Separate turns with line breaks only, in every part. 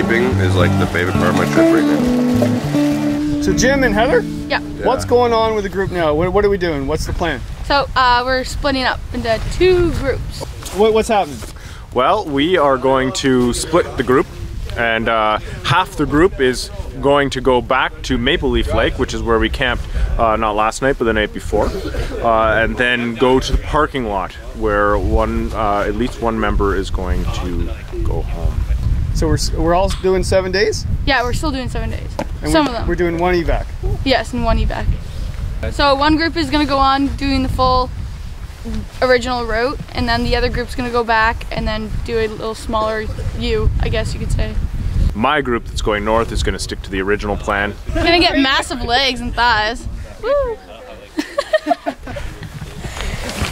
sleeping is like the favorite part of my trip right now.
So Jim and Heather?
Yeah.
What's going on with the group now? What are we doing? What's the plan?
So we're splitting up into 2 groups.
What's happening?
Well, we are going to split the group, and half the group is going to go back to Maple Leaf Lake, which is where we camped not last night but the night before, and then go to the parking lot where at least one member is going to go home.
So we're all doing 7 days?
Yeah, we're still doing 7 days.
And
Some of them.
We're doing 1 evac.
Yes, and 1 evac. So one group is gonna go on doing the full original route, and then the other group's gonna go back and then do a little smaller U, I guess you could say.
My group that's going north is going to stick to the original plan.
We're gonna get massive legs and thighs. Woo!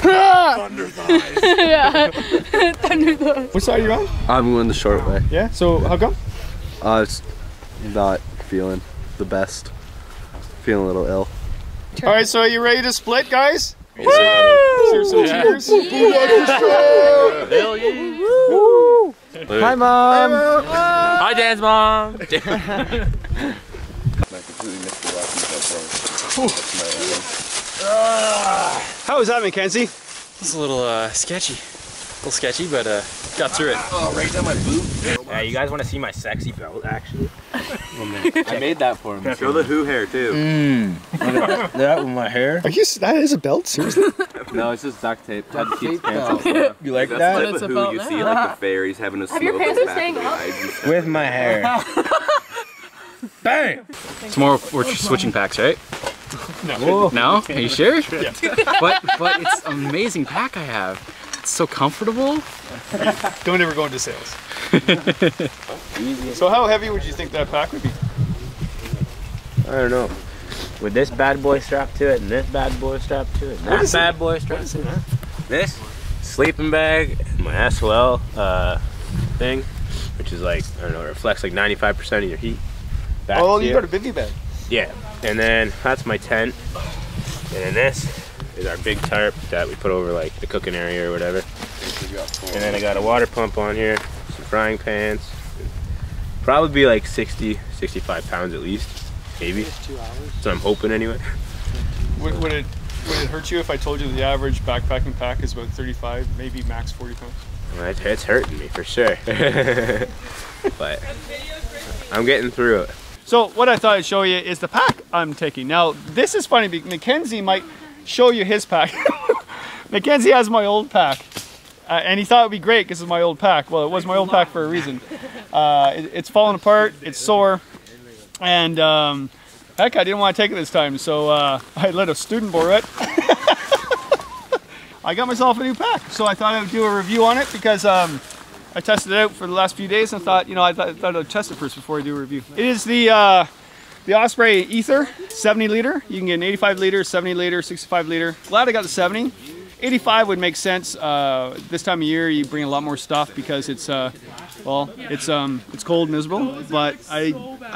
Thunder thighs.
Yeah. Thunder thighs.
Which side are you on?
I'm going the short way.
Yeah, so how come?
It's not feeling the best. Feeling a little ill.
All right, so are you ready to split, guys?
Woo!
Is there some cheers?
Hell yeah.
Woo!
Hi, Mom!
Hi, Dan's mom!
How was that, Mackenzie?
It's a little sketchy. A little sketchy, but got through it.
Oh, right down my boob.
Yeah, you guys want to see my sexy belt, actually?
I made that for him.
Show the who hair too.
That with my hair?
Are you? That is a belt, seriously?
No, it's just duct tape. Duct tape belt. You like
That's
that?
the type of who you see like the fairies having a smoke in the back of the eyes and stuff.
With my hair.
Bam! Tomorrow we're switching packs, right?
No.
No? Are you sure?
Yeah.
But it's an amazing pack I have. It's so comfortable.
Don't ever go into sales. So how heavy would you think that pack would be?
I don't know. With this bad boy strapped to it, and this bad boy strapped to it, and that bad boy strapped to it. This sleeping bag, my SOL thing, which is like, I don't know, it reflects like 95% of your heat. Back
Oh,
to
you got a bivvy bag.
Yeah, and then that's my tent, and then this is our big tarp that we put over like the cooking area or whatever. And then I got a water pump on here, some frying pans, probably be like 60, 65 pounds at least, maybe. So I'm hoping anyway.
Would it hurt you if I told you the average backpacking pack is about 35, maybe max 40 pounds?
Well, it's hurting me for sure, but I'm getting through it.
So what I thought I'd show you is the pack I'm taking. Now this is funny because Mackenzie might show you his pack. Mackenzie has my old pack. And he thought it would be great because it's my old pack. Well, it was my old pack for a reason. It's falling apart, it's sore, and heck, I didn't want to take it this time, so I let a student borrow it. I got myself a new pack, so I thought I would do a review on it because I tested it out for the last few days and thought, you know, I thought I'd test it first before I do a review. It is the Osprey Aether 70 liter. You can get an 85 liter, 70 liter, 65 liter. Glad I got the 70. 85 would make sense. This time of year, you bring a lot more stuff because it's well, it's cold, miserable. But I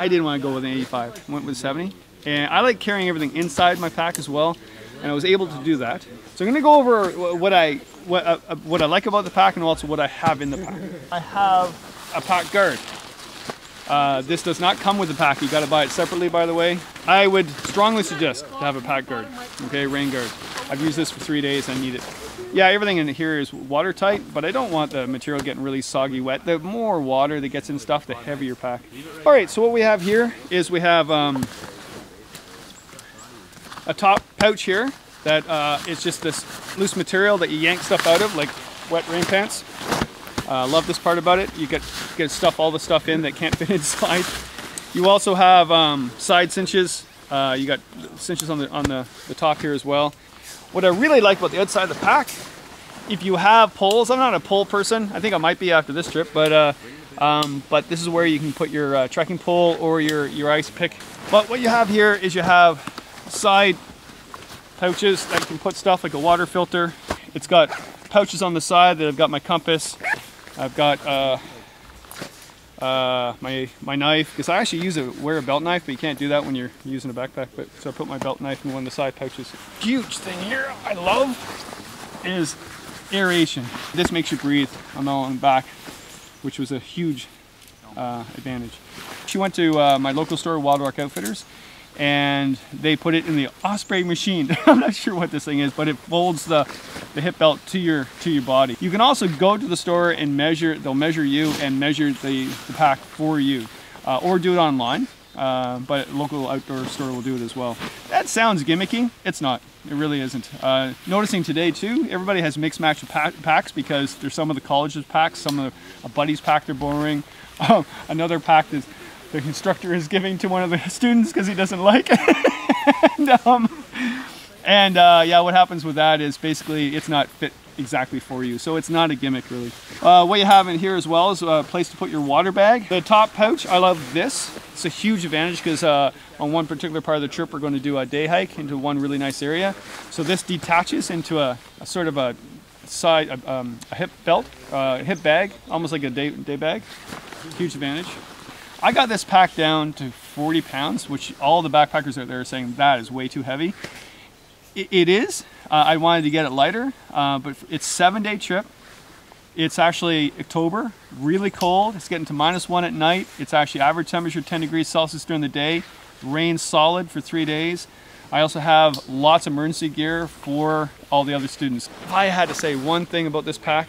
didn't want to go with an 85. I went with 70, and I like carrying everything inside my pack as well, and I was able to do that. So I'm gonna go over what I like about the pack and also what I have in the pack. I have a pack guard. This does not come with the pack. You got to buy it separately, by the way. I would strongly suggest to have a pack guard. Okay, rain guard. I've used this for 3 days. I need it. Yeah, everything in here is watertight, but I don't want the material getting really soggy wet. The more water that gets in stuff, the heavier pack. All right, so what we have here is we have a top pouch here that is just this loose material that you yank stuff out of, like wet rain pants. Love this part about it. You get stuff, all the stuff in that can't fit inside. You also have side cinches. You got cinches on the top here as well. What I really like about the outside of the pack, if you have poles, I'm not a pole person. I think I might be after this trip, but this is where you can put your trekking pole or your ice pick. But what you have here is you have side pouches that you can put stuff like a water filter. It's got pouches on the side that have got my compass. I've got my knife, because I actually wear a belt knife, but you can't do that when you're using a backpack. So I put my belt knife in one of the side pouches. Huge thing here I love is aeration. This makes you breathe on the back, which was a huge advantage. She went to my local store, Wild Rock Outfitters, and they put it in the Osprey machine. I'm not sure what this thing is, but it folds the hip belt to your body. You can also go to the store and measure. They'll measure you and measure the pack for you, or do it online. But a local outdoor store will do it as well. That sounds gimmicky. It's not. It really isn't. Noticing today too, everybody has mixed match of packs because there's some of the college's packs, some of a buddy's pack they're borrowing, another pack that the instructor is giving to one of the students because he doesn't like. Yeah, what happens with that is basically it's not fit exactly for you, so it's not a gimmick really. What you have in here as well is a place to put your water bag. The top pouch, I love this. It's a huge advantage because on one particular part of the trip we're going to do a day hike into one really nice area. So this detaches into a sort of a side, a hip belt, hip bag, almost like a day bag. Huge advantage. I got this pack down to 40 pounds, which all the backpackers out there are saying that is way too heavy. It is. I wanted to get it lighter, but it's a 7-day trip. It's actually October, really cold. It's getting to -1 at night. It's actually average temperature 10 degrees Celsius during the day. Rain solid for 3 days. I also have lots of emergency gear for all the other students. If I had to say one thing about this pack,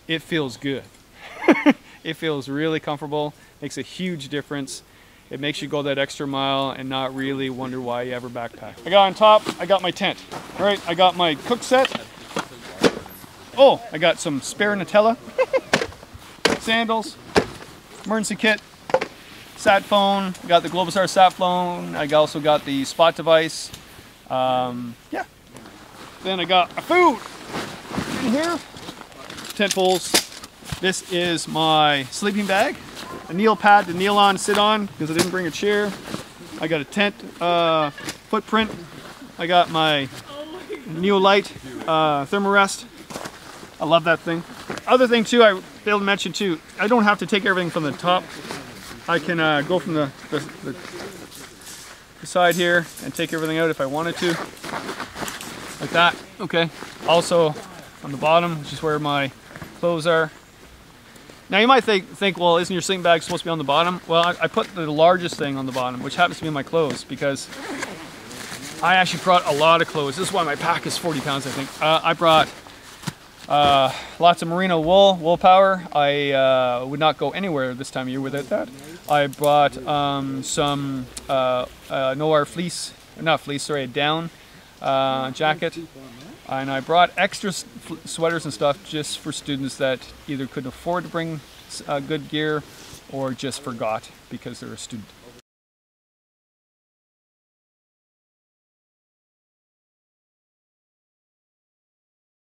it feels good. It feels really comfortable, makes a huge difference. It makes you go that extra mile and not really wonder why you ever backpack. I got on top, I got my tent. All right, I got my cook set. Oh, I got some spare Nutella, sandals, emergency kit, sat phone. I got the Globosar sat phone. I also got the spot device. Yeah. Then I got my food in here. Tent poles. This is my sleeping bag. A kneel pad to kneel on, sit on, because I didn't bring a chair. I got a tent footprint. I got my neo-lite therm-a-rest. I love that thing. Other thing too, I failed to mention too, I don't have to take everything from the top. I can go from the side here and take everything out if I wanted to. Like that, okay. Also on the bottom, which is where my clothes are. Now you might think, well, isn't your sleeping bag supposed to be on the bottom? Well, I put the largest thing on the bottom, which happens to be my clothes, because I actually brought a lot of clothes. This is why my pack is 40 pounds, I think. I brought lots of merino wool power. I would not go anywhere this time of year without that. I brought some Noir fleece, not fleece, sorry, a down jacket. And I brought extra sweaters and stuff just for students that either couldn't afford to bring good gear or just forgot because they're a student.